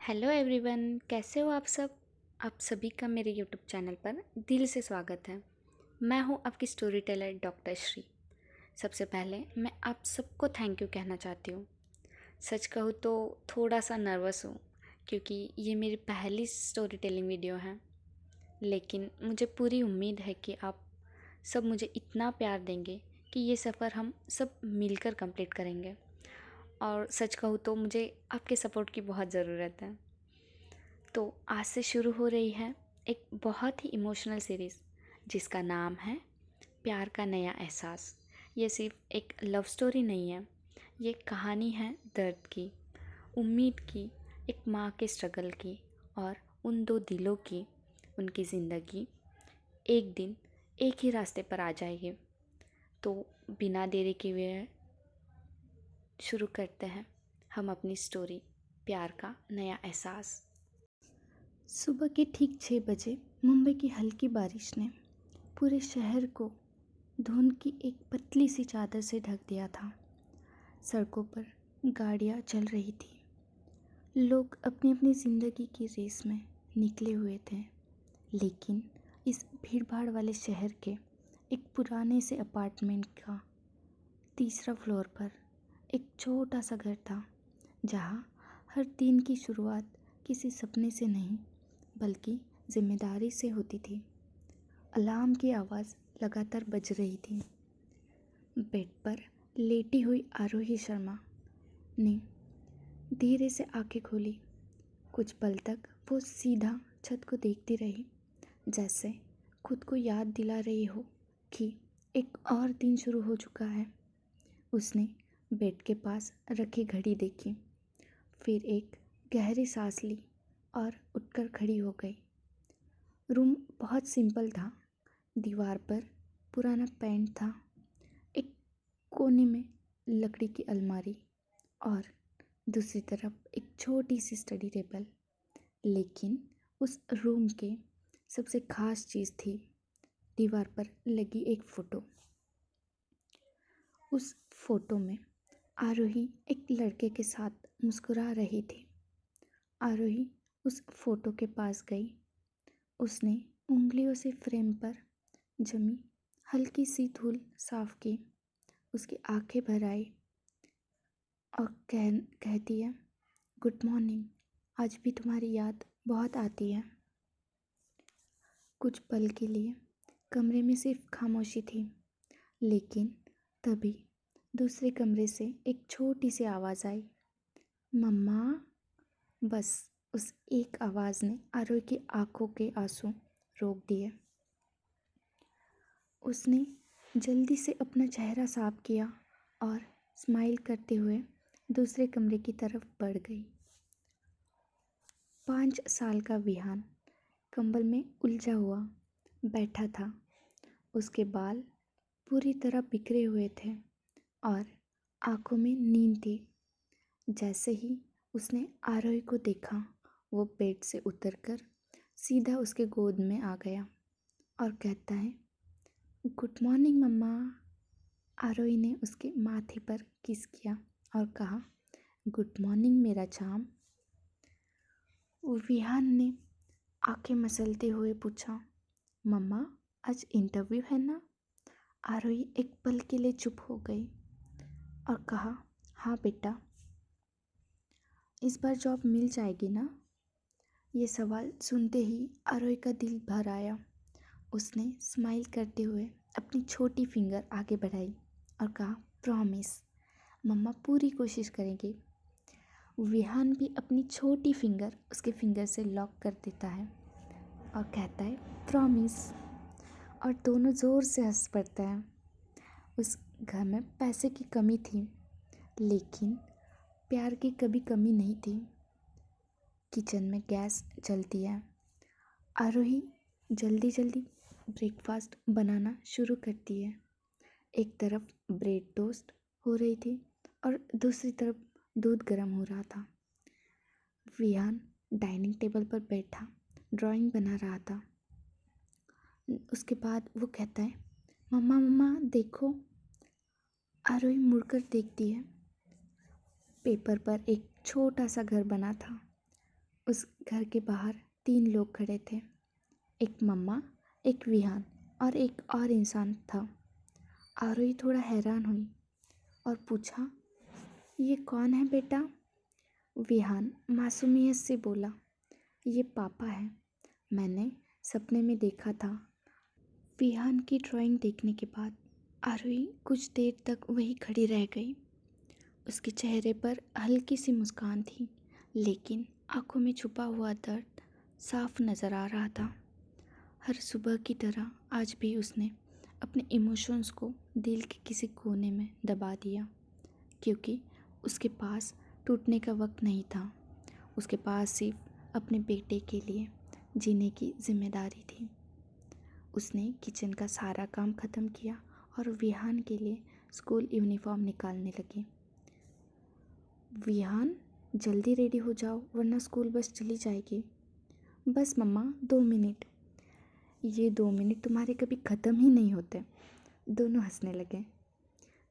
Hello everyone, कैसे हो आप सब। आप सभी का मेरे यूट्यूब चैनल पर दिल से स्वागत है। मैं हूं आपकी स्टोरी टेलर डॉक्टर श्री। सबसे पहले मैं आप सबको थैंक यू कहना चाहती हूं। सच कहूँ तो थोड़ा सा नर्वस हूँ क्योंकि ये मेरी पहली स्टोरी टेलिंग वीडियो है। लेकिन मुझे पूरी उम्मीद है कि आप सब मुझे इतना प्यार देंगे कि ये सफ़र हम सब मिलकर कंप्लीट करेंगे। और सच कहूँ तो मुझे आपके सपोर्ट की बहुत ज़रूरत है। तो आज से शुरू हो रही है एक बहुत ही इमोशनल सीरीज़ जिसका नाम है प्यार का नया एहसास। ये सिर्फ एक लव स्टोरी नहीं है, ये कहानी है दर्द की, उम्मीद की, एक माँ के स्ट्रगल की और उन दो दिलों की। उनकी ज़िंदगी एक दिन एक ही रास्ते पर आ जाएगी। तो बिना देरी किए हुए शुरू करते हैं हम अपनी स्टोरी प्यार का नया एहसास। सुबह के ठीक 6 बजे मुंबई की हल्की बारिश ने पूरे शहर को धुंध की एक पतली सी चादर से ढक दिया था। सड़कों पर गाड़ियां चल रही थी। लोग अपनी अपनी ज़िंदगी की रेस में निकले हुए थे। लेकिन इस भीड़भाड़ वाले शहर के एक पुराने से अपार्टमेंट का तीसरा फ्लोर पर एक छोटा सा घर था, जहाँ हर दिन की शुरुआत किसी सपने से नहीं बल्कि जिम्मेदारी से होती थी। अलार्म की आवाज़ लगातार बज रही थी। बेड पर लेटी हुई आरोही शर्मा ने धीरे से आंखें खोली। कुछ पल तक वो सीधा छत को देखती रही, जैसे खुद को याद दिला रही हो कि एक और दिन शुरू हो चुका है। उसने बेड के पास रखी घड़ी देखी, फिर एक गहरी सांस ली और उठकर खड़ी हो गई। रूम बहुत सिंपल था। दीवार पर पुराना पेंट था, एक कोने में लकड़ी की अलमारी और दूसरी तरफ एक छोटी सी स्टडी टेबल। लेकिन उस रूम के सबसे खास चीज़ थी दीवार पर लगी एक फ़ोटो। उस फोटो में आरोही एक लड़के के साथ मुस्कुरा रही थी। आरोही उस फोटो के पास गई। उसने उंगलियों से फ्रेम पर जमी हल्की सी धूल साफ की, उसकी आंखें भर आई और कहती है, गुड मॉर्निंग, आज भी तुम्हारी याद बहुत आती है। कुछ पल के लिए कमरे में सिर्फ खामोशी थी, लेकिन तभी दूसरे कमरे से एक छोटी सी आवाज़ आई, मम्मा। बस उस एक आवाज़ ने आरोही की आंखों के आंसू रोक दिए। उसने जल्दी से अपना चेहरा साफ किया और स्माइल करते हुए दूसरे कमरे की तरफ बढ़ गई। 5 साल का विहान कंबल में उलझा हुआ बैठा था। उसके बाल पूरी तरह बिखरे हुए थे और आंखों में नींद थी। जैसे ही उसने आरोही को देखा, वो बेड से उतरकर सीधा उसके गोद में आ गया और कहता है, गुड मॉर्निंग मम्मा। आरोही ने उसके माथे पर किस किया और कहा, गुड मॉर्निंग मेरा चाम। विहान ने आंखें मसलते हुए पूछा, मम्मा आज इंटरव्यू है ना। आरोही एक पल के लिए चुप हो गई और कहा, हाँ बेटा, इस बार जॉब मिल जाएगी ना। ये सवाल सुनते ही आरोही का दिल भर आया। उसने स्माइल करते हुए अपनी छोटी फिंगर आगे बढ़ाई और कहा, प्रॉमिस मम्मा, पूरी कोशिश करेंगे। विहान भी अपनी छोटी फिंगर उसके फिंगर से लॉक कर देता है और कहता है, प्रॉमिस। और दोनों ज़ोर से हंस पड़ते हैं। उस घर में पैसे की कमी थी, लेकिन प्यार की कभी कमी नहीं थी। किचन में गैस जलती है। आरोही जल्दी जल्दी ब्रेकफास्ट बनाना शुरू करती है। एक तरफ ब्रेड टोस्ट हो रही थी और दूसरी तरफ दूध गर्म हो रहा था। विहान डाइनिंग टेबल पर बैठा ड्राइंग बना रहा था। उसके बाद वो कहता है, मम्मा मम्मा देखो। आरोही मुड़कर देखती है। पेपर पर एक छोटा सा घर बना था। उस घर के बाहर 3 लोग खड़े थे। एक मम्मा, एक विहान और एक और इंसान था। आरोही थोड़ा हैरान हुई और पूछा, ये कौन है बेटा? विहान मासूमियत से बोला, ये पापा है। मैंने सपने में देखा था। विहान की ड्राइंग देखने के बाद आरोही कुछ देर तक वहीं खड़ी रह गई। उसके चेहरे पर हल्की सी मुस्कान थी, लेकिन आंखों में छुपा हुआ दर्द साफ नज़र आ रहा था। हर सुबह की तरह आज भी उसने अपने इमोशंस को दिल के किसी कोने में दबा दिया, क्योंकि उसके पास टूटने का वक्त नहीं था। उसके पास सिर्फ अपने बेटे के लिए जीने की जिम्मेदारी थी। उसने किचन का सारा काम ख़त्म किया और विहान के लिए स्कूल यूनिफॉर्म निकालने लगी। विहान, जल्दी रेडी हो जाओ वरना स्कूल बस चली जाएगी। बस मम्मा, 2 मिनट। ये 2 मिनट तुम्हारे कभी ख़त्म ही नहीं होते। दोनों हंसने लगे।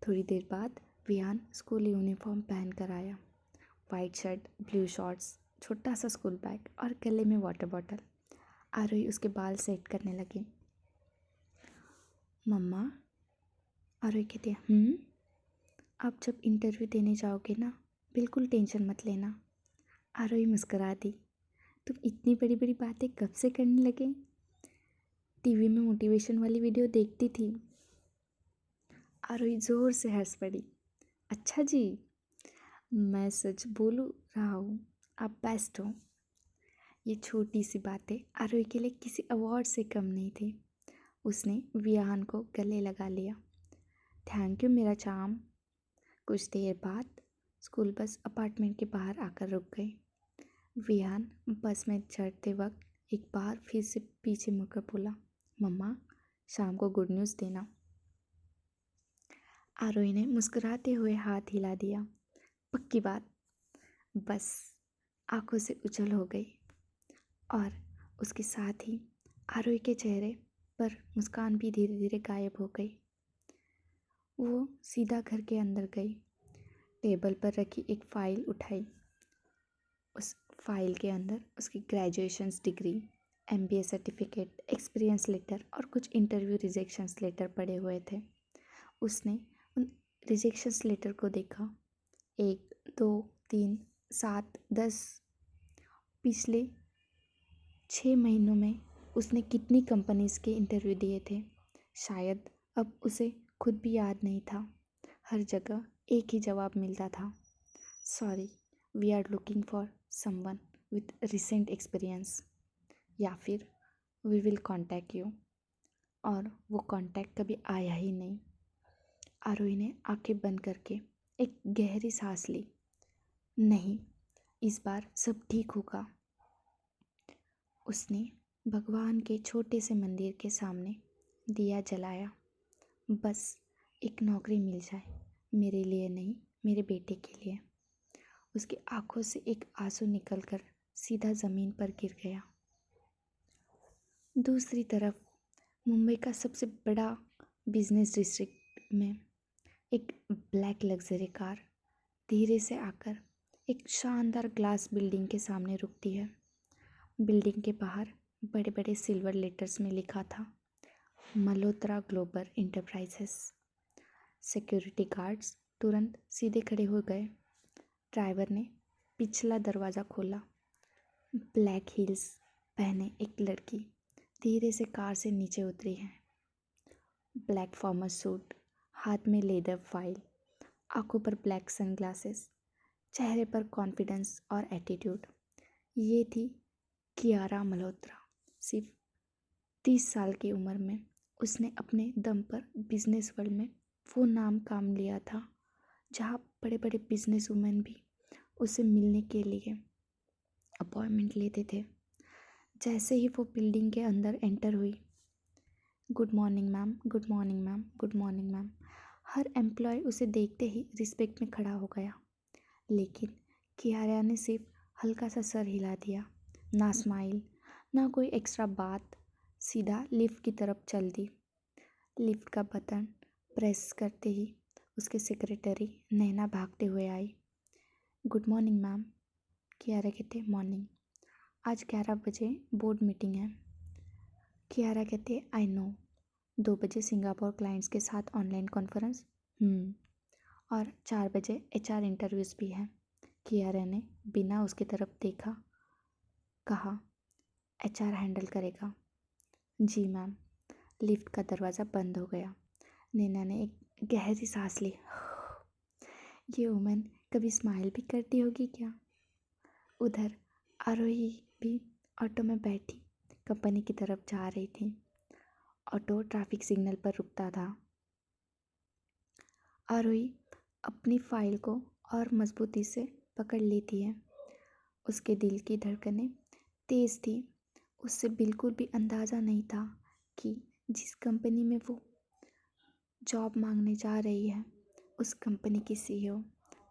थोड़ी देर बाद विहान स्कूल यूनिफॉर्म पहन कर आया। वाइट शर्ट, ब्लू शॉर्ट्स, छोटा सा स्कूल बैग और गले में वाटर बॉटल। आरोही उसके बाल सेट करने लगी। मम्मा, आरोही कहती है, आप जब इंटरव्यू देने जाओगे ना, बिल्कुल टेंशन मत लेना। आरोही मुस्कुरा दी। तुम इतनी बड़ी बड़ी बातें कब से करने लगे? टीवी में मोटिवेशन वाली वीडियो देखती थी। आरोही जोर से हंस पड़ी। अच्छा जी, मैं सच बोलूँ रहा हूँ, आप बेस्ट हो। ये छोटी सी बातें आरोही के लिए किसी अवार्ड से कम नहीं थी। उसने विहान को गले लगा लिया। थैंक यू मेरा चाम। कुछ देर बाद स्कूल बस अपार्टमेंट के बाहर आकर रुक गई। विहान बस में चढ़ते वक्त एक बार फिर से पीछे मुड़कर बोला, मम्मा, शाम को गुड न्यूज़ देना। आरोही ने मुस्कुराते हुए हाथ हिला दिया। पक्की बात। बस आंखों से उछल हो गई और उसके साथ ही आरोही के चेहरे पर मुस्कान भी धीरे धीरे गायब हो गई। वो सीधा घर के अंदर गई। टेबल पर रखी एक फ़ाइल उठाई। उस फाइल के अंदर उसकी graduations degree, MBA certificate, experience letter और कुछ इंटरव्यू रिजेक्शंस लेटर पड़े हुए थे। उसने उन रिजेक्शंस लेटर को देखा। 1, 2, 3, 7, 10। पिछले 6 महीनों में उसने कितनी कंपनीज़ के इंटरव्यू दिए थे, शायद अब उसे खुद भी याद नहीं था। हर जगह एक ही जवाब मिलता था, sorry, we are looking for someone with recent experience, या फिर वी विल कॉन्टैक्ट यू। और वो कॉन्टैक्ट कभी आया ही नहीं। आरोही ने आंखें बंद करके एक गहरी सांस ली। नहीं, इस बार सब ठीक होगा। उसने भगवान के छोटे से मंदिर के सामने दिया जलाया। बस एक नौकरी मिल जाए, मेरे लिए नहीं, मेरे बेटे के लिए। उसकी आंखों से एक आंसू निकलकर सीधा ज़मीन पर गिर गया। दूसरी तरफ मुंबई का सबसे बड़ा बिजनेस डिस्ट्रिक्ट में एक ब्लैक लग्जरी कार धीरे से आकर एक शानदार ग्लास बिल्डिंग के सामने रुकती है। बिल्डिंग के बाहर बड़े बड़े सिल्वर लेटर्स में लिखा था, Malhotra global enterprises. Security guards तुरंत सीधे खड़े हो गए। ड्राइवर ने पिछला दरवाज़ा खोला। ब्लैक हील्स पहने एक लड़की धीरे से कार से नीचे उतरी है। ब्लैक फॉर्मल सूट, हाथ में लेदर फाइल, आंखों पर ब्लैक सनग्लासेस, चेहरे पर कॉन्फिडेंस और एटीट्यूड। ये थी कियारा मल्होत्रा। सिर्फ 30 साल की उम्र में उसने अपने दम पर बिजनेस वर्ल्ड में वो नाम काम लिया था जहाँ बड़े बड़े बिजनेस वुमेन भी उसे मिलने के लिए अपॉइंटमेंट लेते थे। जैसे ही वो बिल्डिंग के अंदर एंटर हुई, good morning ma'am, good morning ma'am, good morning ma'am. हर एम्प्लॉय उसे देखते ही रिस्पेक्ट में खड़ा हो गया। लेकिन कियारा ने सिर्फ हल्का सा सर हिला दिया। ना स्माइल, ना कोई एक्स्ट्रा बात, सीधा लिफ्ट की तरफ चल दी। लिफ्ट का बटन प्रेस करते ही उसके सेक्रेटरी नैना भागते हुए आई। Good morning ma'am. कियारा कहते मॉर्निंग। आज 11 बजे बोर्ड मीटिंग है। कियारा कहती है आई नो। 2 बजे सिंगापुर क्लाइंट्स के साथ ऑनलाइन कॉन्फ्रेंस। और 4 बजे HR इंटरव्यूज़ भी है। कियारा ने बिना उसकी तरफ देखा कहा HR हैंडल करेगा। जी मैम। लिफ्ट का दरवाज़ा बंद हो गया। नैना ने एक गहरी सांस ली। ये वुमन कभी स्माइल भी करती होगी क्या? उधर आरोही भी ऑटो में बैठी कंपनी की तरफ जा रही थी। ऑटो ट्रैफिक सिग्नल पर रुकता था। आरोही अपनी फाइल को और मजबूती से पकड़ लेती है। उसके दिल की धड़कनें तेज़ थी। उससे बिल्कुल भी अंदाज़ा नहीं था कि जिस कंपनी में वो जॉब मांगने जा रही है उस कंपनी की CEO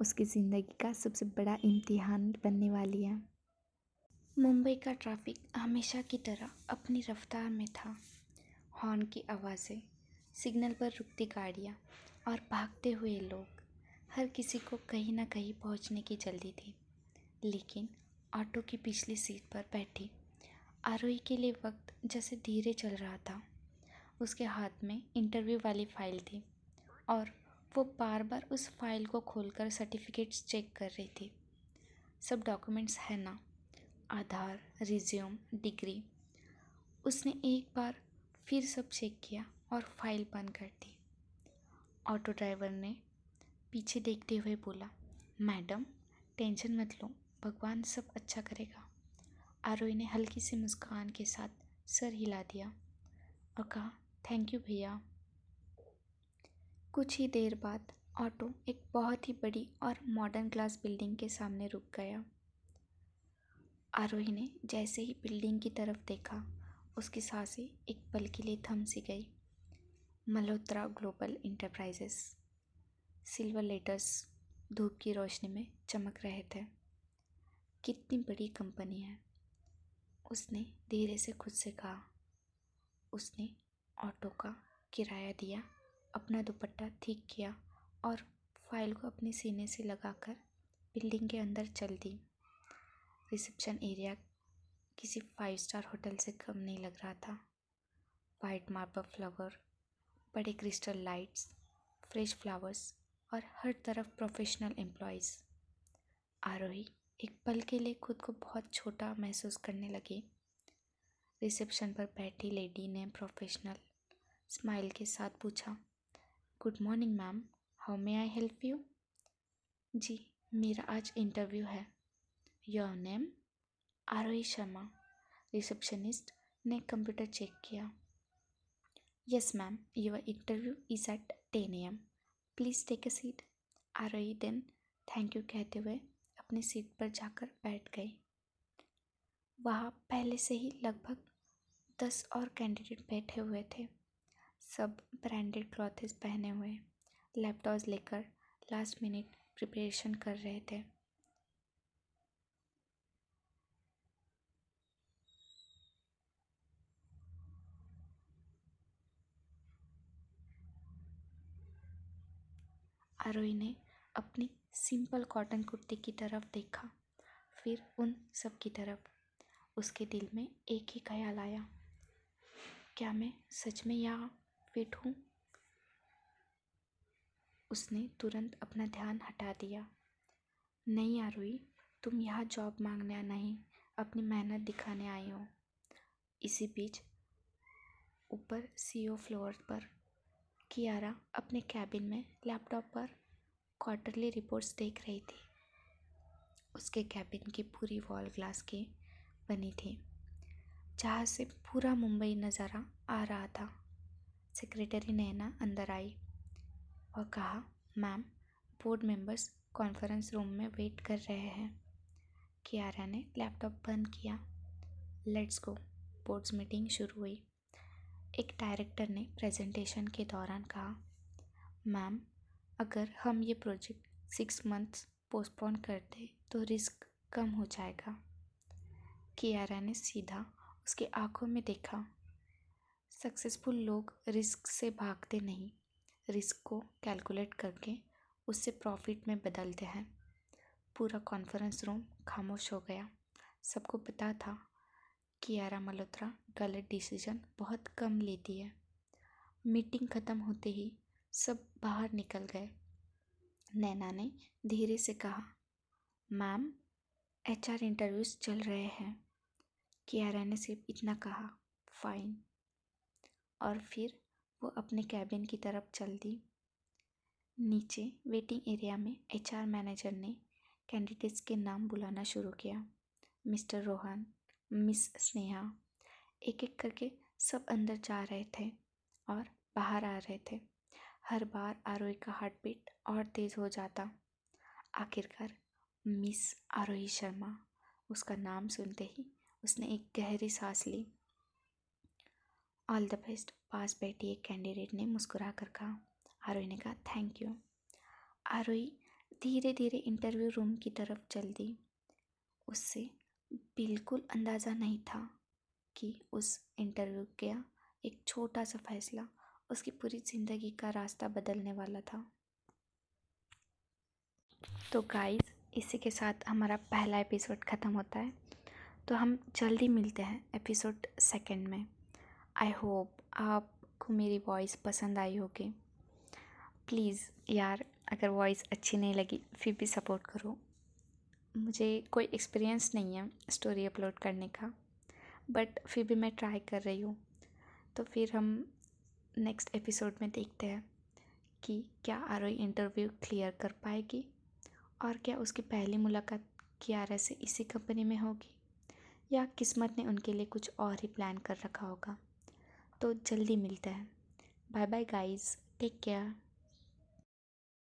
उसकी ज़िंदगी का सबसे बड़ा इम्तिहान बनने वाली है। मुंबई का ट्रैफिक हमेशा की तरह अपनी रफ्तार में था। हॉर्न की आवाज़ें, सिग्नल पर रुकती गाड़ियाँ और भागते हुए लोग, हर किसी को कहीं ना कहीं पहुंचने की जल्दी थी। लेकिन ऑटो की पिछली सीट पर बैठी आरोही के लिए वक्त जैसे धीरे चल रहा था। उसके हाथ में इंटरव्यू वाली फाइल थी और वो बार बार उस फाइल को खोलकर सर्टिफिकेट्स चेक कर रही थी। सब डॉक्यूमेंट्स है ना? आधार, रिज्यूम, डिग्री। उसने एक बार फिर सब चेक किया और फाइल बंद कर दी। ऑटो ड्राइवर ने पीछे देखते हुए बोला, मैडम टेंशन मत लो, भगवान सब अच्छा करेगा। आरोही ने हल्की सी मुस्कान के साथ सर हिला दिया और कहा, थैंक यू भैया। कुछ ही देर बाद ऑटो एक बहुत ही बड़ी और मॉडर्न क्लास बिल्डिंग के सामने रुक गया। आरोही ने जैसे ही बिल्डिंग की तरफ देखा उसकी सांसें एक पल के लिए थम सी गई। Malhotra global enterprises, silver letters धूप की रोशनी में चमक रहे थे। कितनी बड़ी कंपनी है, उसने धीरे से खुद से कहा। उसने ऑटो का किराया दिया, अपना दुपट्टा ठीक किया और फाइल को अपने सीने से लगाकर बिल्डिंग के अंदर चल दी। रिसेप्शन एरिया किसी 5 स्टार होटल से कम नहीं लग रहा था। वाइट मार्बल फ्लावर, बड़े क्रिस्टल लाइट्स, फ्रेश फ्लावर्स और हर तरफ प्रोफेशनल एम्प्लॉयज़। आरोही एक पल के लिए खुद को बहुत छोटा महसूस करने लगी। रिसेप्शन पर बैठी लेडी ने प्रोफेशनल स्माइल के साथ पूछा, good morning ma'am, how may I help you? जी, मेरा आज इंटरव्यू है। Your name? Aarohi Sharma. Receptionist ने कंप्यूटर चेक किया। Yes ma'am, your interview is at 10 AM। Please take a seat. Aarohi then thank you कहते हुए अपनी सीट पर जाकर बैठ गई। वहाँ पहले से ही लगभग 10 और कैंडिडेट बैठे हुए थे। सब ब्रांडेड क्लॉथेस पहने हुए लैपटॉप्स लेकर लास्ट मिनट प्रिपरेशन कर रहे थे। आरोही ने अपनी सिंपल कॉटन कुर्ती की तरफ देखा, फिर उन सब की तरफ। उसके दिल में एक ही ख्याल आया, क्या मैं सच में यहाँ फिट हूँ? उसने तुरंत अपना ध्यान हटा दिया। नहीं आरोही, तुम यहाँ जॉब मांगने नहीं, अपनी मेहनत दिखाने आई हो। इसी बीच ऊपर CEO फ्लोर पर कियारा अपने कैबिन में लैपटॉप पर क्वार्टरली रिपोर्ट्स देख रही थी। उसके कैबिन की पूरी वॉल ग्लास की बनी थी, जहाँ से पूरा मुंबई नज़ारा आ रहा था। सेक्रेटरी नैना अंदर आई और कहा, ma'am board members conference room में वेट कर रहे हैं। कियारा ने लैपटॉप बंद किया। Let's go. बोर्ड्स मीटिंग शुरू हुई। एक डायरेक्टर ने प्रेजेंटेशन के दौरान कहा, मैम अगर हम ये प्रोजेक्ट 6 मंथ्स पोस्टपोन कर दें तो रिस्क कम हो जाएगा। कियारा ने सीधा उसकी आंखों में देखा। सक्सेसफुल लोग रिस्क से भागते नहीं, रिस्क को कैलकुलेट करके उससे प्रॉफिट में बदलते हैं। पूरा कॉन्फ्रेंस रूम खामोश हो गया। सबको पता था कि कियारा मल्होत्रा गलत डिसीजन बहुत कम लेती है। मीटिंग ख़त्म होते ही सब बाहर निकल गए। नैना ने धीरे से कहा, मैम, एचआर इंटरव्यूज़ चल रहे हैं। कियारा ने सिर्फ इतना कहा, फाइन। और फिर वो अपने कैबिन की तरफ चल दी। नीचे वेटिंग एरिया में एचआर मैनेजर ने कैंडिडेट्स के नाम बुलाना शुरू किया। मिस्टर रोहन, मिस स्नेहा, एक एक करके सब अंदर जा रहे थे और बाहर आ रहे थे। हर बार आरोही का हार्ट बीट और तेज़ हो जाता। आखिरकार मिस आरोही शर्मा, उसका नाम सुनते ही उसने एक गहरी सांस ली। ऑल द बेस्ट, पास बैठी एक कैंडिडेट ने मुस्कुरा कर कहा। आरोही ने कहा, थैंक यू। आरोही धीरे धीरे इंटरव्यू रूम की तरफ चल दी। उससे बिल्कुल अंदाज़ा नहीं था कि उस इंटरव्यू का एक छोटा सा फैसला उसकी पूरी ज़िंदगी का रास्ता बदलने वाला था। तो गाइस, इसी के साथ हमारा पहला एपिसोड ख़त्म होता है। तो हम जल्दी मिलते हैं एपिसोड सेकंड में। आई होप आपको मेरी वॉइस पसंद आई होगी। प्लीज़ यार, अगर वॉइस अच्छी नहीं लगी फिर भी सपोर्ट करो। मुझे कोई एक्सपीरियंस नहीं है स्टोरी अपलोड करने का, बट फिर भी मैं ट्राई कर रही हूँ। तो फिर हम नेक्स्ट एपिसोड में देखते हैं कि क्या आरोही इंटरव्यू क्लियर कर पाएगी और क्या उसकी पहली मुलाकात कियारा से इसी कंपनी में होगी, या किस्मत ने उनके लिए कुछ और ही प्लान कर रखा होगा। तो जल्दी मिलते हैं। Bye bye guys, take care.